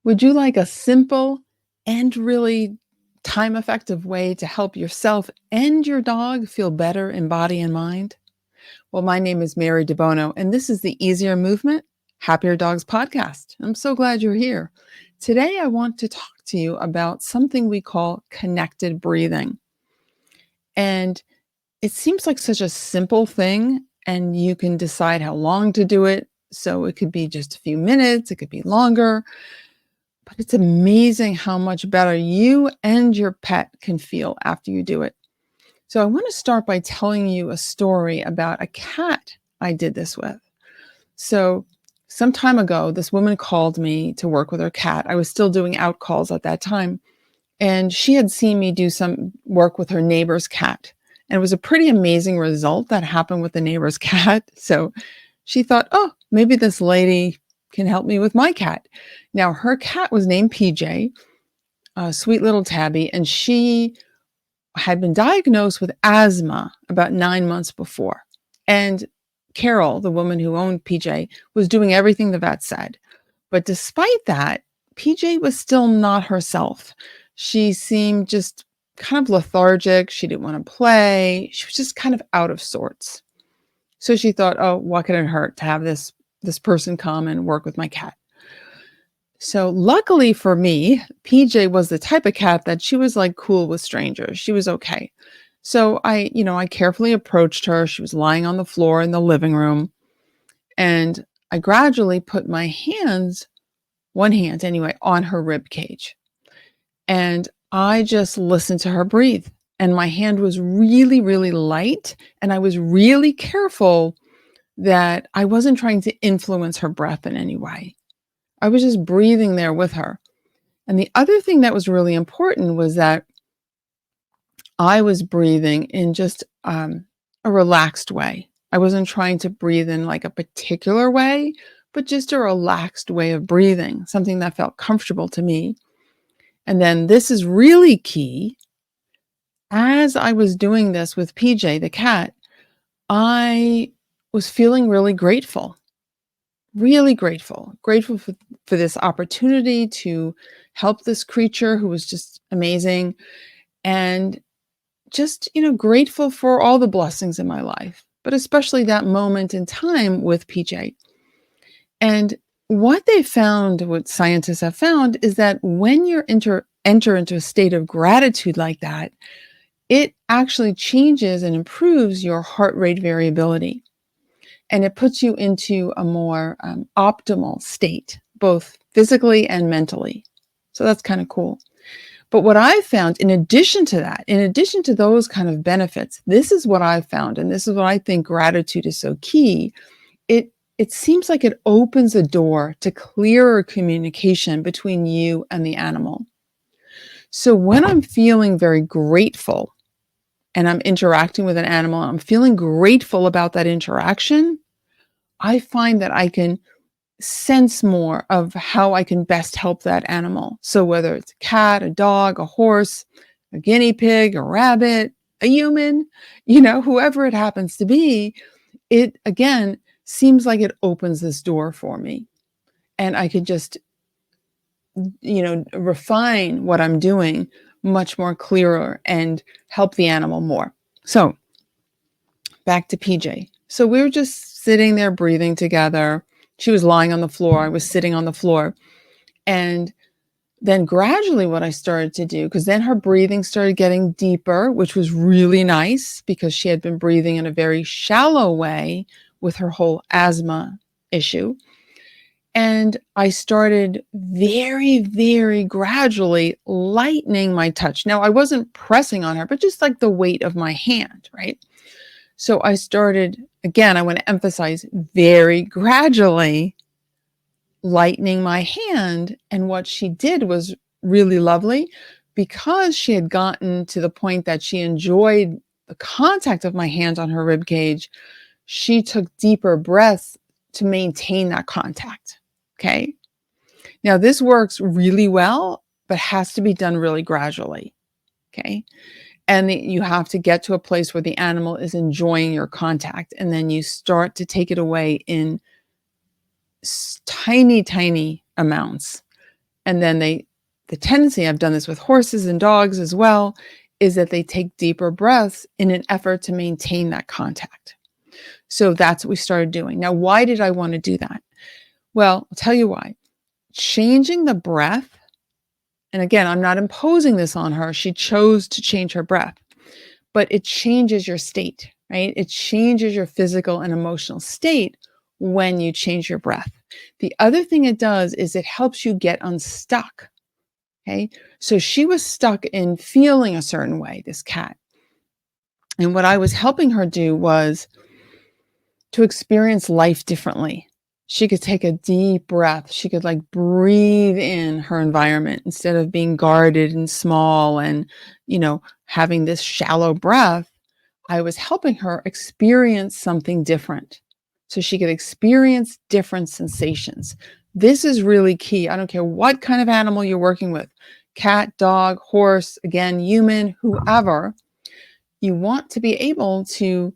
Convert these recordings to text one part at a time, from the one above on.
Would you like a simple and really time effective way to help yourself and your dog feel better in body and mind? Well, my name is Mary DeBono, and this is the Easier Movement, Happier Dogs podcast. I'm so glad you're here. Today, I want to talk to you about something we call connected breathing. And it seems like such a simple thing, and you can decide how long to do it. So it could be just a few minutes, it could be longer. But it's amazing how much better you and your pet can feel after you do it. So I want to start by telling you a story about a cat I did this with. So some time ago, this woman called me to work with her cat. I was still doing out calls at that time. And she had seen me do some work with her neighbor's cat. And it was a pretty amazing result that happened with the neighbor's cat. So she thought, oh, maybe this lady can help me with my cat. Now, her cat was named PJ, a sweet little tabby, and she had been diagnosed with asthma about 9 months before. And Carol, the woman who owned PJ, was doing everything the vet said. But despite that, PJ was still not herself. She seemed just kind of lethargic. She didn't want to play. She was just kind of out of sorts. So she thought, oh, what could it hurt to have this person come and work with my cat? So luckily for me, PJ was the type of cat that she was like cool with strangers. She was okay. So I carefully approached her. She was lying on the floor in the living room. And I gradually put my hands, one hand anyway, on her rib cage. And I just listened to her breathe. And my hand was really, really light. And I was really careful that I wasn't trying to influence her breath in any way. I was just breathing there with her. And the other thing that was really important was that I was breathing in just a relaxed way. I wasn't trying to breathe in like a particular way, but just a relaxed way of breathing, something that felt comfortable to me. And then this is really key. As I was doing this with PJ, the cat, I was feeling really grateful for this opportunity to help this creature who was just amazing, and just, grateful for all the blessings in my life, but especially that moment in time with PJ. And what scientists have found is that when you enter into a state of gratitude like that, it actually changes and improves your heart rate variability. And it puts you into a more optimal state, both physically and mentally. So that's kind of cool. But what I found, in addition to that, in addition to those kind of benefits, this is what I found, and this is what I think gratitude is so key. It seems like it opens a door to clearer communication between you and the animal. So when I'm feeling very grateful and I'm interacting with an animal, I'm feeling grateful about that interaction, I find that I can sense more of how I can best help that animal. So whether it's a cat, a dog, a horse, a guinea pig, a rabbit, a human, whoever it happens to be, it again seems like it opens this door for me. And I could just, refine what I'm doing much more clearer and help the animal more. So back to PJ. So we were just sitting there breathing together. She was lying on the floor. I was sitting on the floor. And then gradually what I started to do, because then her breathing started getting deeper, which was really nice because she had been breathing in a very shallow way with her whole asthma issue. And I started very, very gradually lightening my touch. Now, I wasn't pressing on her, but just like the weight of my hand, right? So I started, again, I want to emphasize, very gradually lightening my hand. And what she did was really lovely, because she had gotten to the point that she enjoyed the contact of my hand on her rib cage. She took deeper breaths to maintain that contact. Okay. Now this works really well, but has to be done really gradually. Okay. And you have to get to a place where the animal is enjoying your contact. And then you start to take it away in tiny, tiny amounts. And then the tendency, I've done this with horses and dogs as well, is that they take deeper breaths in an effort to maintain that contact. So that's what we started doing. Now, why did I want to do that? Well, I'll tell you why. Changing the breath, and again, I'm not imposing this on her. She chose to change her breath, but it changes your state, right? It changes your physical and emotional state when you change your breath. The other thing it does is it helps you get unstuck. Okay. So she was stuck in feeling a certain way, this cat. And what I was helping her do was to experience life differently. She could take a deep breath. She could like breathe in her environment instead of being guarded and small and, having this shallow breath. I was helping her experience something different so she could experience different sensations. This is really key. I don't care what kind of animal you're working with, cat, dog, horse, again, human, whoever. You want to be able to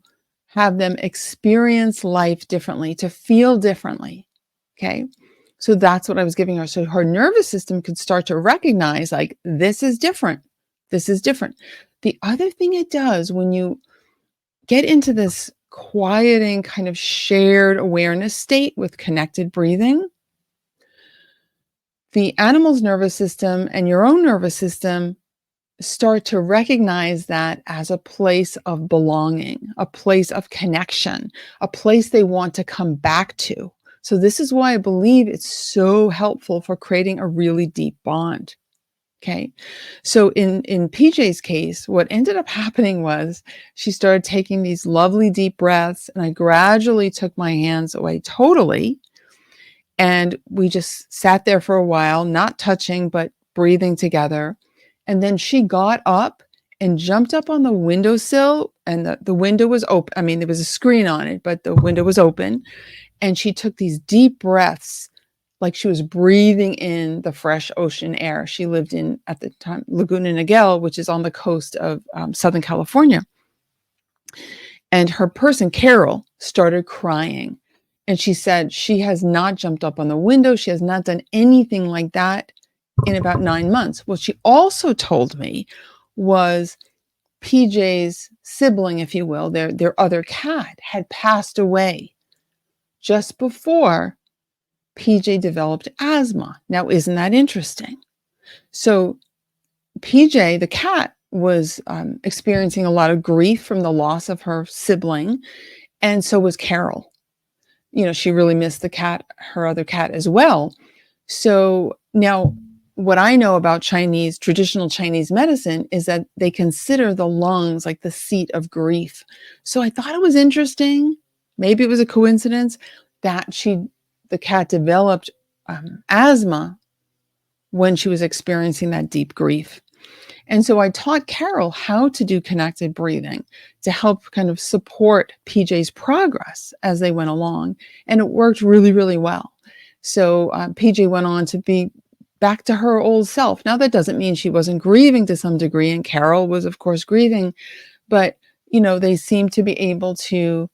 have them experience life differently, to feel differently. Okay. So that's what I was giving her. So her nervous system could start to recognize, like, this is different. This is different. The other thing it does when you get into this quieting kind of shared awareness state with connected breathing, the animal's nervous system and your own nervous system start to recognize that as a place of belonging, a place of connection, a place they want to come back to. So this is why I believe it's so helpful for creating a really deep bond. Okay. So in PJ's case, what ended up happening was she started taking these lovely deep breaths, and I gradually took my hands away totally. And we just sat there for a while, not touching, but breathing together. And then she got up and jumped up on the windowsill, and the window was open. I mean, there was a screen on it, but the window was open. And she took these deep breaths like she was breathing in the fresh ocean air. She lived in, at the time, Laguna Niguel, which is on the coast of Southern California. And her person, Carol, started crying. And she said she has not jumped up on the window. She has not done anything like that in about 9 months. What she also told me was PJ's sibling, if you will, their other cat, had passed away just before PJ developed asthma. Now, isn't that interesting? So PJ, the cat, was experiencing a lot of grief from the loss of her sibling, and so was Carol. She really missed the cat, her other cat as well. So now, what I know about traditional Chinese medicine is that they consider the lungs like the seat of grief. So I thought it was interesting, maybe it was a coincidence, that the cat developed asthma when she was experiencing that deep grief. And so I taught Carol how to do connected breathing to help kind of support PJ's progress as they went along. And it worked really, really well. So PJ went on to be back to her old self. Now, that doesn't mean she wasn't grieving to some degree. And Carol was, of course, grieving. But, they seemed to be able to,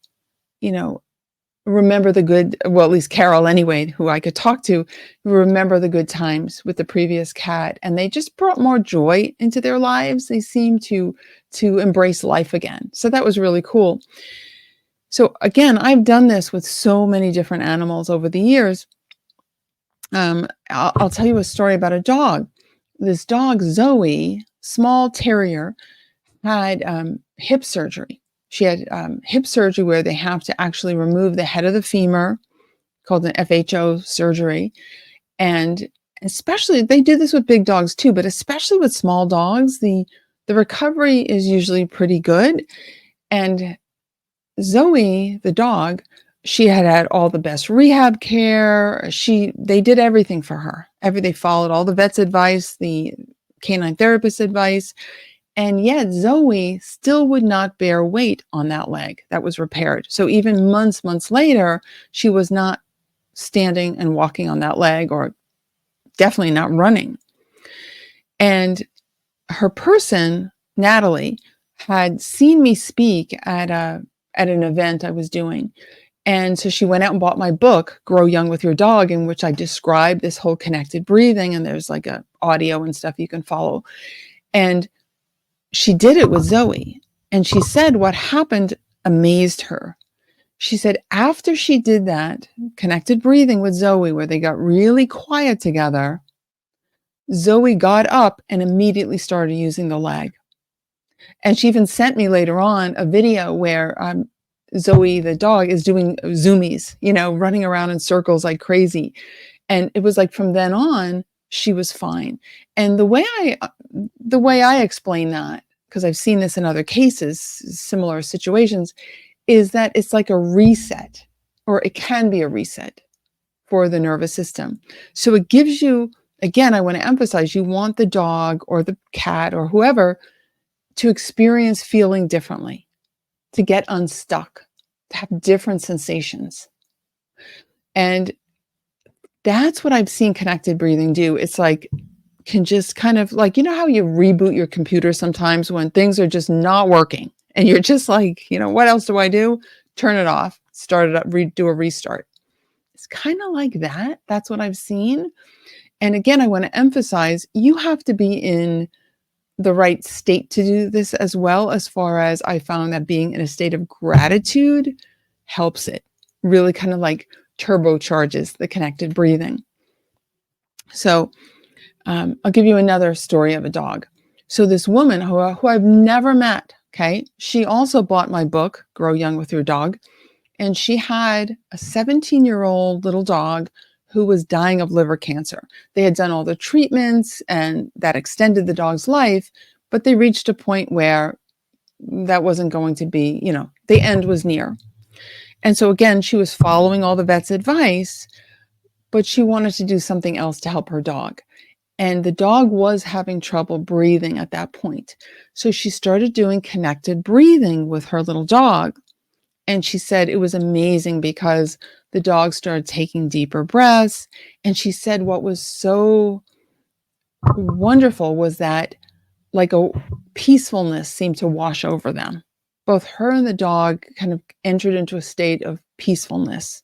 remember the good, well, at least Carol anyway, who I could talk to, remember the good times with the previous cat. And they just brought more joy into their lives. They seemed to embrace life again. So that was really cool. So again, I've done this with so many different animals over the years. I'll tell you a story about a dog. This dog, Zoe, small terrier, had hip surgery. She had hip surgery where they have to actually remove the head of the femur, called an FHO surgery. And especially, they do this with big dogs too, but especially with small dogs, the recovery is usually pretty good. And Zoe, the dog, she had all the best rehab care. They did everything for her. They followed all the vet's advice, the canine therapist advice. And yet Zoe still would not bear weight on that leg that was repaired. So even months later, she was not standing and walking on that leg, or definitely not running. And her person, Natalie, had seen me speak at an event I was doing. And so she went out and bought my book, Grow Young with Your Dog, in which I describe this whole connected breathing. And there's like a audio and stuff you can follow. And she did it with Zoe. And she said what happened amazed her. She said after she did that connected breathing with Zoe, where they got really quiet together, Zoe got up and immediately started using the leg. And she even sent me later on a video where Zoe, the dog, is doing zoomies, running around in circles like crazy. And it was like from then on, she was fine. And the way I explain that, because I've seen this in other cases, similar situations, is that it's like a reset, or it can be a reset for the nervous system. So it gives you, again, I want to emphasize, you want the dog or the cat or whoever to experience feeling differently, to get unstuck, to have different sensations. And that's what I've seen connected breathing do. It's like, can just kind of like, how you reboot your computer sometimes when things are just not working and you're just like, what else do I do? Turn it off, start it up, do a restart. It's kind of like that. That's what I've seen. And again, I want to emphasize, you have to be in the right state to do this, as well, as far as I found that being in a state of gratitude helps it. Really kind of like turbocharges the connected breathing. So I'll give you another story of a dog. So this woman who I've never met, okay, she also bought my book, Grow Young with Your Dog, and she had a 17-year-old little dog who was dying of liver cancer. They had done all the treatments and that extended the dog's life, but they reached a point where that wasn't going to be, the end was near. And so again, she was following all the vet's advice, but she wanted to do something else to help her dog. And the dog was having trouble breathing at that point. So she started doing connected breathing with her little dog. And she said it was amazing because the dog started taking deeper breaths. And she said what was so wonderful was that like a peacefulness seemed to wash over them. Both her and the dog kind of entered into a state of peacefulness.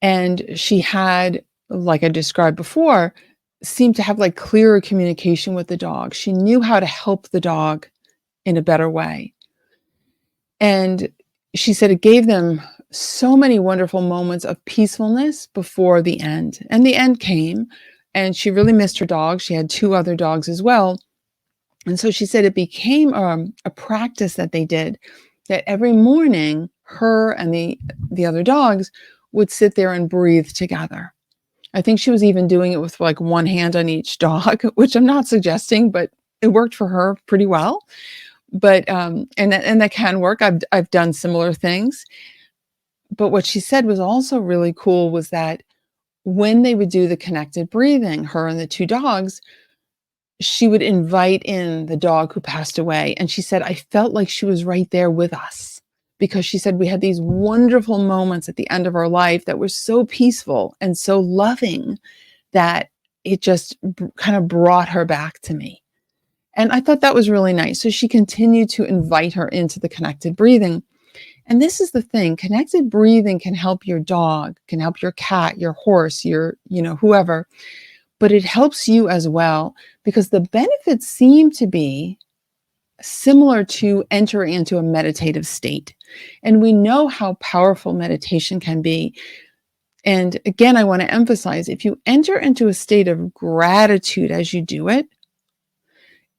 And she had, like I described before, seemed to have like clearer communication with the dog. She knew how to help the dog in a better way. And she said it gave them so many wonderful moments of peacefulness before the end. And the end came, and she really missed her dog. She had 2 other dogs as well. And so she said it became a practice that they did, that every morning her and the other dogs would sit there and breathe together. I think she was even doing it with like one hand on each dog, which I'm not suggesting, but it worked for her pretty well. But and that can work. I've done similar things. But what she said was also really cool was that when they would do the connected breathing, her and the 2 dogs, she would invite in the dog who passed away. And she said, I felt like she was right there with us, because she said we had these wonderful moments at the end of our life that were so peaceful and so loving that it just kind of brought her back to me. And I thought that was really nice. So she continued to invite her into the connected breathing. And this is the thing, connected breathing can help your dog, can help your cat, your horse, your, whoever, but it helps you as well, because the benefits seem to be similar to entering into a meditative state. And we know how powerful meditation can be. And again, I want to emphasize, if you enter into a state of gratitude as you do it,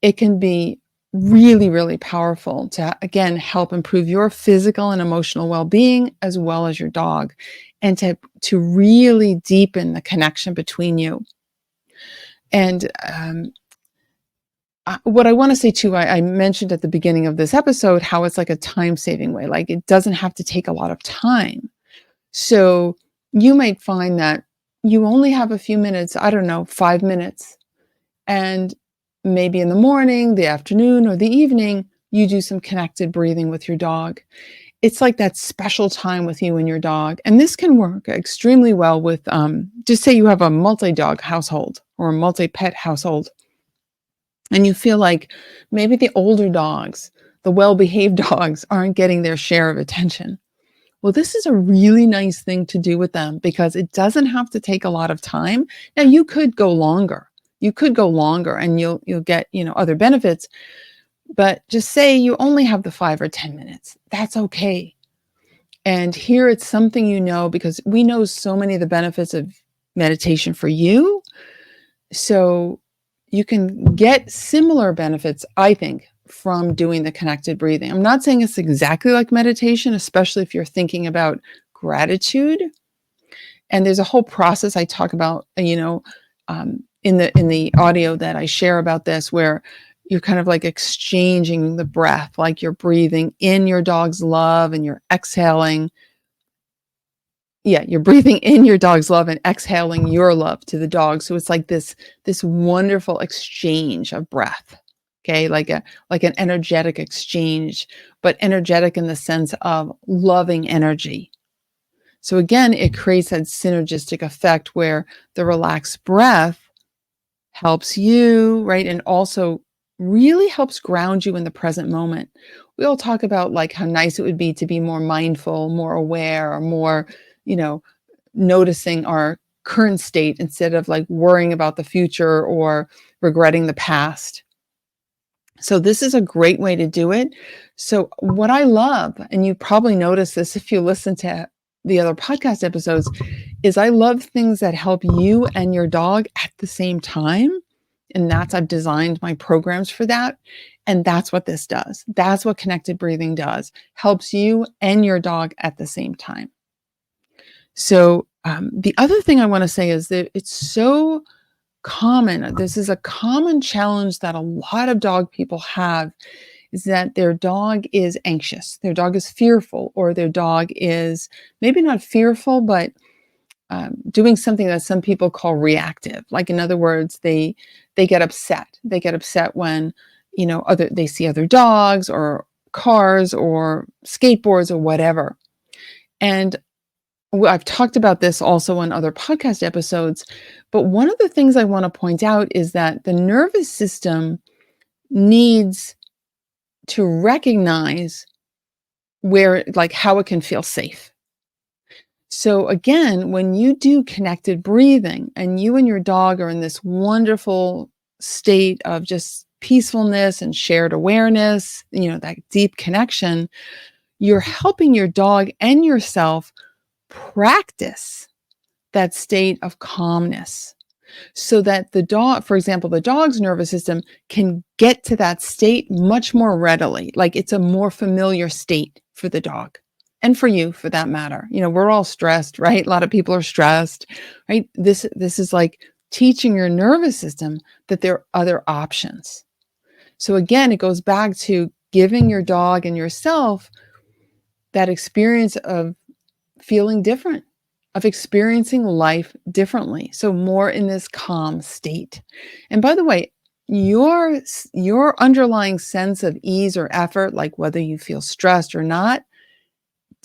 it can be really, really powerful to, again, help improve your physical and emotional well-being as well as your dog, and to really deepen the connection between you. And what I want to say too, I mentioned at the beginning of this episode how it's like a time-saving way. Like, it doesn't have to take a lot of time. So you might find that you only have a few minutes, I don't know, 5 minutes. And maybe in the morning, the afternoon, or the evening, you do some connected breathing with your dog. It's like that special time with you and your dog. And this can work extremely well with, just say you have a multi-dog household or a multi-pet household, and you feel like maybe the older dogs, the well-behaved dogs, aren't getting their share of attention. Well, this is a really nice thing to do with them because it doesn't have to take a lot of time. Now you could go longer. You could go longer and you'll get, other benefits, but just say you only have the 5 or 10 minutes. That's okay. And here it's something because we know so many of the benefits of meditation for you. So you can get similar benefits, I think, from doing the connected breathing. I'm not saying it's exactly like meditation, especially if you're thinking about gratitude. And there's a whole process I talk about, in the audio that I share about this, where you're kind of like exchanging the breath, like you're breathing in your dog's love and you're exhaling. Yeah, you're breathing in your dog's love and exhaling your love to the dog. So it's like this wonderful exchange of breath. Okay, like an energetic exchange, but energetic in the sense of loving energy. So again, it creates that synergistic effect where the relaxed breath helps you, right? And also really helps ground you in the present moment. We all talk about like how nice it would be to be more mindful, more aware, or more, you know, noticing our current state instead of like worrying about the future or regretting the past. So this is a great way to do it. So what I love, and you probably notice this if you listen to the other podcast episodes, is I love things that help you and your dog at the same time. And I've designed my programs for that. And that's what this does. That's what connected breathing does. Helps you and your dog at the same time. So the other thing I want to say is that it's so common. This is a common challenge that a lot of dog people have, is that their dog is anxious, their dog is fearful, or their dog is maybe not fearful, but doing something that some people call reactive. Like in other words, they get upset. They get upset when they see other dogs or cars or skateboards or whatever. And I've talked about this also on other podcast episodes, but one of the things I want to point out is that the nervous system needs to recognize how it can feel safe. So again, when you do connected breathing and you and your dog are in this wonderful state of just peacefulness and shared awareness, that deep connection, you're helping your dog and yourself practice that state of calmness so that the dog, for example, the dog's nervous system can get to that state much more readily. Like it's a more familiar state for the dog and for you for that matter. We're all stressed, right? A lot of people are stressed, right? This is like teaching your nervous system that there are other options. So again, it goes back to giving your dog and yourself that experience of feeling different, of experiencing life differently. So more in this calm state. And by the way, your underlying sense of ease or effort, like whether you feel stressed or not,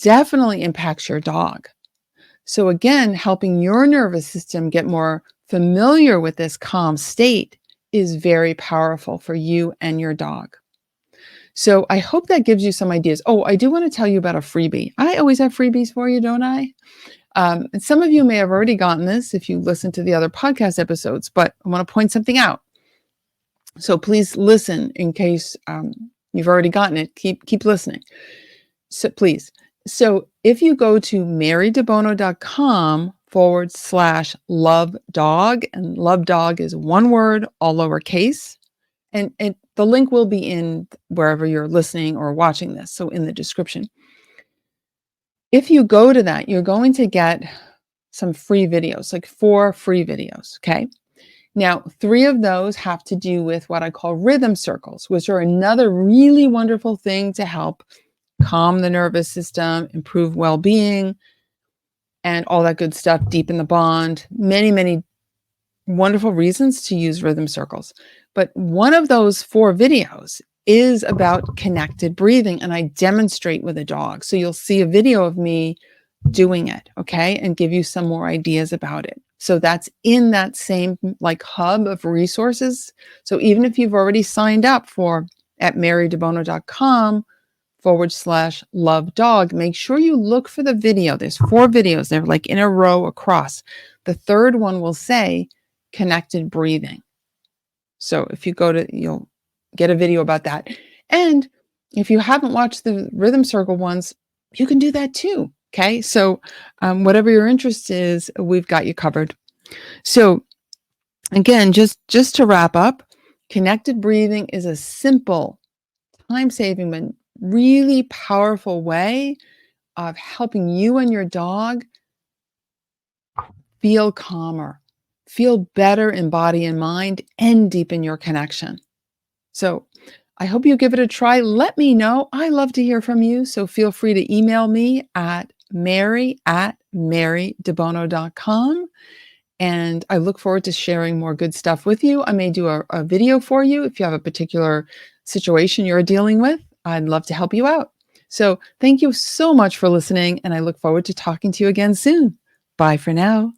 definitely impacts your dog. So again, helping your nervous system get more familiar with this calm state is very powerful for you and your dog. So I hope that gives you some ideas. Oh, I do want to tell you about a freebie. I always have freebies for you, don't I? And some of you may have already gotten this if you listen to the other podcast episodes, but I want to point something out. So please listen in case you've already gotten it. Keep listening. So please. So if you go to marydebono.com/love dog, and love dog is one word, all lowercase, and the link will be in wherever you're listening or watching this. So in the description. If you go to that, you're going to get some free videos, like 4 free videos. Okay. Now, 3 of those have to do with what I call rhythm circles, which are another really wonderful thing to help calm the nervous system, improve well-being, and all that good stuff, deepen the bond. Many, many wonderful reasons to use rhythm circles. But one of those 4 videos is about connected breathing, and I demonstrate with a dog. So you'll see a video of me doing it, okay, and give you some more ideas about it. So that's in that same like hub of resources. So even if you've already signed up at marydebono.com love dog. Make sure you look for the video. There's 4 videos. They're like in a row across. The third one will say connected breathing. So if you go to, you'll get a video about that. And if you haven't watched the rhythm circle ones, you can do that too. Okay. So whatever your interest is, we've got you covered. So again, just to wrap up, connected breathing is a simple, time-saving, but really powerful way of helping you and your dog feel calmer, feel better in body and mind, and deepen your connection. So I hope you give it a try. Let me know. I love to hear from you. So feel free to email me at mary@marydebono.com. And I look forward to sharing more good stuff with you. I may do a video for you if you have a particular situation you're dealing with. I'd love to help you out. So thank you so much for listening, and I look forward to talking to you again soon. Bye for now.